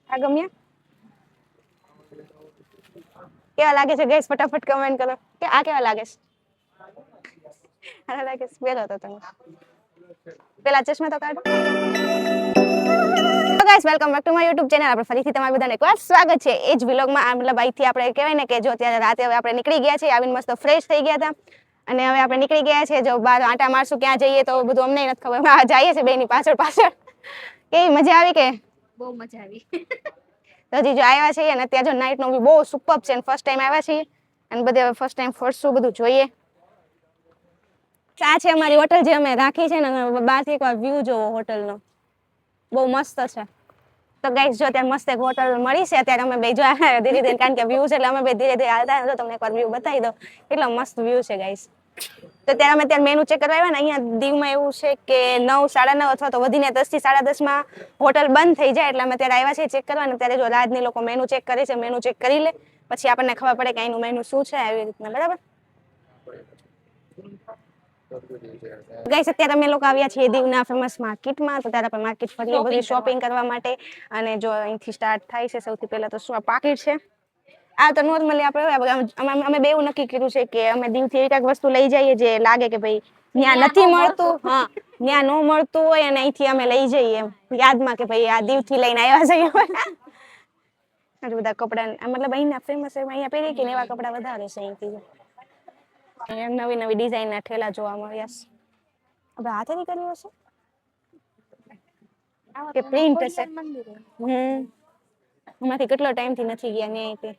આ ગમ્યા? કેવા લાગે છે ગાઈસ? ફટાફટ કમેન્ટ કરો કે આ કેવા લાગે છે. આ લાગે છે બેલો તો તમે પેલા ચશ્મા તો કાઢો. તો guys welcome back to my YouTube channel. આપણે ફરીથી તમારા બધાને એકવાર સ્વાગત છે એ જ વ્લોગમાં. આ મતલબ અહીંથી આપણે કહેવાય ને કે જો ત્યારે રાતે હવે આપણે નીકળી ગયા છીએ, આવીને મસ્ત ફ્રેશ થઈ ગયા હતા અને હવે આપણે નીકળી ગયા છીએ. જો બહાર આંટા મારશું, ક્યાં જઈએ તો બધું અમને નથી ખબર. હા જઈએ છીએ બેની પાછળ પાછળ. કેવી મજા આવી? કે બહુ મજા આવી. તો હજી જો આવ્યા છીએ અને ત્યાં જો નાઇટનો વ્યૂ બહુ સુપર્બ છે અને ફર્સ્ટ ટાઈમ આવ્યા છીએ અને બધે હવે ફર્સ્ટ ટાઈમ ફરશું, બધું જોઈએ. આ છે અમારી હોટલ જે અમે રાખી છે ને, બહારથી એકવાર વ્યૂ જોવો હોટલનો, બહુ મસ્ત છે. તો ગાઈસ જો ત્યાં મસ્ત એક હોટલ મળી છે. અત્યારે અમે બે જો ધીરે ધીરે, કારણ કે વ્યૂ છે એટલે અમે બે ધીરે ધીરે હાલતા. જો તમને એકવાર વ્યૂ બતાવી દો, કેટલો મસ્ત વ્યૂ છે ગાઈસ. તો ત્યારે અમે ત્યાં મેનુ ચેક કરવા આવ્યા ને, અહીંયા દીવમાં એવું છે કે 9, 9:30 અથવા તો વધીને 10 થી 10:30 હોટલ બંધ થઈ જાય. એટલે અમે ત્યારે આવ્યા છીએ ચેક કરવા. અને ત્યારે જો રાજની લોકો મેનુ ચેક કરે છે, મેનુ ચેક કરી લે પછી આપણને ખબર પડે કે અહીંનું મેનુ શું છે, આવી રીતના. બરાબર ગાઈસ, અત્યારે અમે લોકો આવ્યા છીએ દીવના ફેમસ માર્કેટમાં. તો ત્યારે આપણે માર્કેટ ફરીએ બધી શોપિંગ કરવા માટે. અને જો અહીંથી સ્ટાર્ટ થાય છે સૌથી પહેલા તો શું આ પાકીટ છે. આ તો નોર્મલી આપણે અમે બે એવું નક્કી કર્યું છે કે અમે દીવથી એક વસ્તુ લઈ જઈએ જે લાગે કે ભાઈ ત્યાં નથી મળતું, હા ત્યાં ન મળતું હોય અને અહીંથી અમે લઈ જઈએ એમ યાદમાં કે ભાઈ આ દીવથી લઈને આવ્યા છે. આ બધા કપડા મતલબ અહીંના ફેમસ છે, અહીંયા પહેરી કે એવા કપડા વધારે છે અહીંથી. નવી નવી ડિઝાઇનના ઠેલા જોવા મળ્યા છે. હવે હાથેથી કર્યું હશે કે પ્રિન્ટ હશે. હમણાંથી કેટલો ટાઈમથી નથી ગયા ને તે.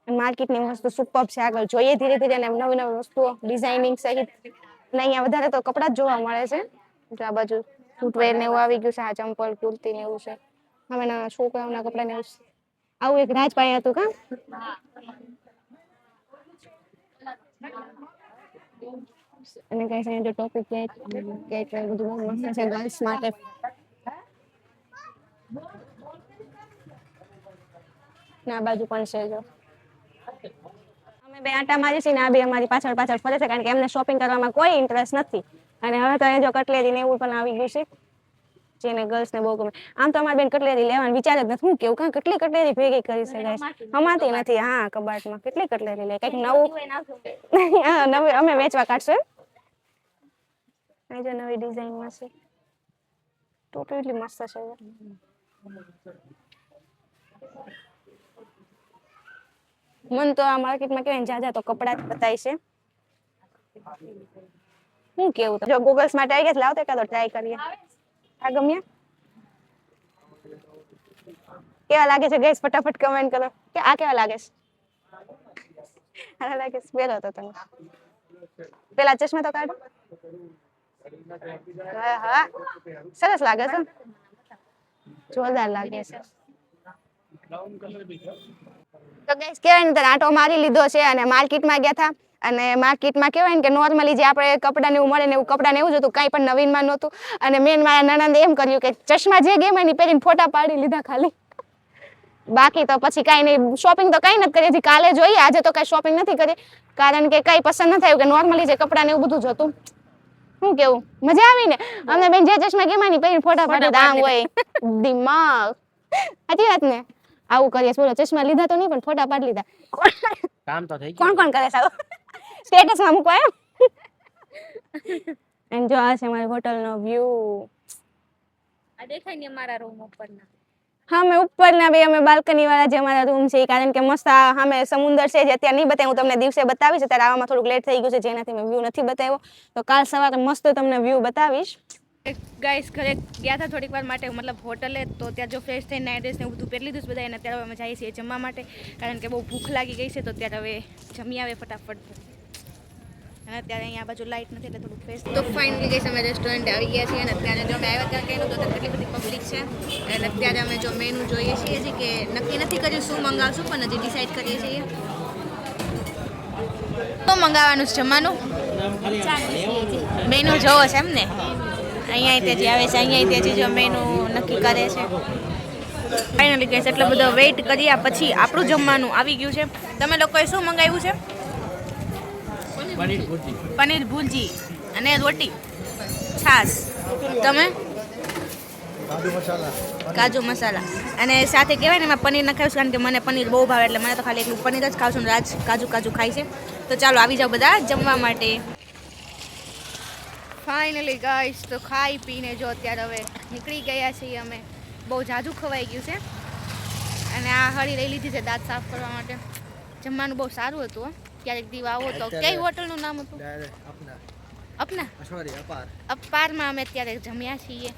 માર્કેટની વસ્તુ સુપર્બ છે. આગળ જોઈએ ધીરે ધીરે ને નવી નવી વસ્તુઓ ડિઝાઇનિંગ સહિત. ને અહીંયા વધારે તો કપડા જ જોવા મળે છે. જો આ બાજુ ફૂટવેર ને એવું આવી ગયું છે. આ ચંપલ, કુર્તી ને એવું છે. હવે ના છોકરાઓના કપડા ને આવું એક રાજપાઈ હતું કા. અને કઈ છે જો ટોપિક કે બધું મસ્ત છે ગર્લ્સ માટે. ના બાજુ પણ છે જો. અમે બે આંટા મારી છીએ ને આ બે અમારી પાછળ પાછળ ફરે છે, કારણ કે એમને શોપિંગ કરવામાં કોઈ ઇન્ટરેસ્ટ નથી. અને હવે તો જો કટલેરી ને એવું પણ આવી ગયું છે જેને ગર્લ્સ ને બહુ ગમે. આમ તો અમારી બેન કટલેરી લેવાનું વિચાર જ નથી. હું કેવું કાં કેટલી કટલેરી ભેગી કરી છે ગાઈસ. હમાતી નથી. હા કબાટમાં કેટલી કટલેરી લે. કંઈક નવું નવી અમે વેચવા કાઢશું. અહીં જો નવી ડિઝાઇનમાં છે. ટોપી એટલી મસ્ત છે. મન તો આ માર્કેટમાં કેવાય ને જાજા તો કપડા જ બતાય છે. શું કેવું જો ગૂગલ્સ માટે આવી ગયા લાવ તો એકાદો ટ્રાય કરીએ. આ ગમ્યા? કેવા લાગે છે ગાઈસ? ફટાફટ કમેન્ટ કરો કે આ કેવા લાગે છે. આ લાગે છે બેલો તો તમે પેલા ચશ્મા તો કાઢો. હા હા સરસ લાગે છે, જોરદાર લાગે છે. તો ગાઈસ કેવાય ને આંટો મારી લીધો છે અને માર્કેટમાં ગયા હતા. અને માર્કેટમાં કેવાય ને કે નોર્મલી જે આપણે કપડા ને એવું મળે ને એવું કપડા ને એવું જ હતું, કાંઈ પણ નવીનમાં નહોતું. અને મેન મારા નણંદે એમ કર્યું કે ચશ્મા જે ગમે એની પહેરીને ફોટા પાડી લીધા ખાલી. બાકી તો પછી કાંઈ નહીં, શોપિંગ તો કાંઈ નથી કરી. હજી કાલે જોઈએ, આજે તો કાંઈ શોપિંગ નથી કરી કારણ કે કાંઈ પસંદ નથી આવ્યું. કે નોર્મલી જે કપડા ને એવું બધું જ હતું. શું કેવું મજા આવી ને? અમને બેન જે ચશ્મા ગમે એની પહેરીને ફોટા પાડી આમ હોય દિમાગ. સાચી વાત ને? આવું કરીએ. બોલો ચશ્મા લીધા તો નહીં પણ ફોટા પાડી લીધા. કામ તો થઈ ગયું. કોણ કરે સાવ સ્ટેટસમાં મૂકવા એમ. અને જો આ છે મારી હોટલનો વ્યૂ. આ દેખાય ને મારા રૂમ ઉપરના. હા મેં ઉપરના બે અમે બાલ્કની વાળા જે અમારા રૂમ છે, કારણ કે મસ્ત સામે સમુદ્ર છે. જે અત્યારે નહીં બતાવ્યું, હું તમને દિવસે બતાવીશ. ત્યારે આવવામાં થોડુંક લેટ થઈ ગયું છે જેનાથી મેં વ્યૂ નથી બતાવ્યો. તો કાલ સવારે મસ્ત તમને વ્યૂ બતાવીશ. ગાઈસ ઘરે ગયા હતા થોડીક વાર માટે, મતલબ હોટલે. તો ત્યાં જો ફ્રેશ થઈને નાઇટ ડ્રેસ ને એવું બધું પહેરી લીધું બધા. અને અત્યારે અમે જઈએ છીએ જમવા માટે, કારણ કે બહુ ભૂખ લાગી ગઈ છે. તો ત્યારે હવે જમી આવે ફટાફટ. અને અત્યારે અહીંયા બાજુ લાઇટ નથી એટલે થોડું ફ્રેશ. તો ફાઇનલી ગઈશ અમે રેસ્ટોરન્ટ આવી ગયા છીએ. અને અત્યારે જો અમે આવ્યા ત્યાં કહેલું તો કેટલી બધી પબ્લિક છે. અને અત્યારે અમે જો મેનુ જોઈએ છીએ હજી, કે નક્કી નથી કર્યું શું મંગાવશું, પણ હજી ડિસાઈડ કરીએ છીએ તો મંગાવવાનું છે જમવાનું. મેનુ જોવો છે એમ ને? અહીંયા તેજી આવે છે, અહીંયા તેજી જો મેનુ નક્કી કરે છે. ફાઇનલી ગઈશ એટલો બધો વેઇટ કર્યા પછી આપણું જમવાનું આવી ગયું છે. તમે લોકોએ શું મંગાવ્યું છે? પનીર ભુરજી અને રોટી છાશ. તમે? કાજુ મસાલા અને સાથે કહેવાય ને એમાં પનીર નખાવીશ કારણ કે મને પનીર બહુ ભાવે એટલે મને તો ખાલી એકલું પનીર જ ખાવ છું ને રાજ કાજુ કાજુ ખાય છે. તો ચાલો આવી જાઓ બધા જમવા માટે. ફાઇનલી ગાઈસ તો ખાઈ પીને જો અત્યારે હવે નીકળી ગયા છીએ અમે. બહુ જાજુ ખવાઈ ગયું છે અને આ હળી લઈ લીધી છે દાંત સાફ કરવા માટે. જમવાનું બહુ સારું હતું હો. ક્યારેક દીવ આવો તો કઈ હોટલનું નામ હતું? અપના અપારમાં અમે અત્યારે જમ્યા છીએ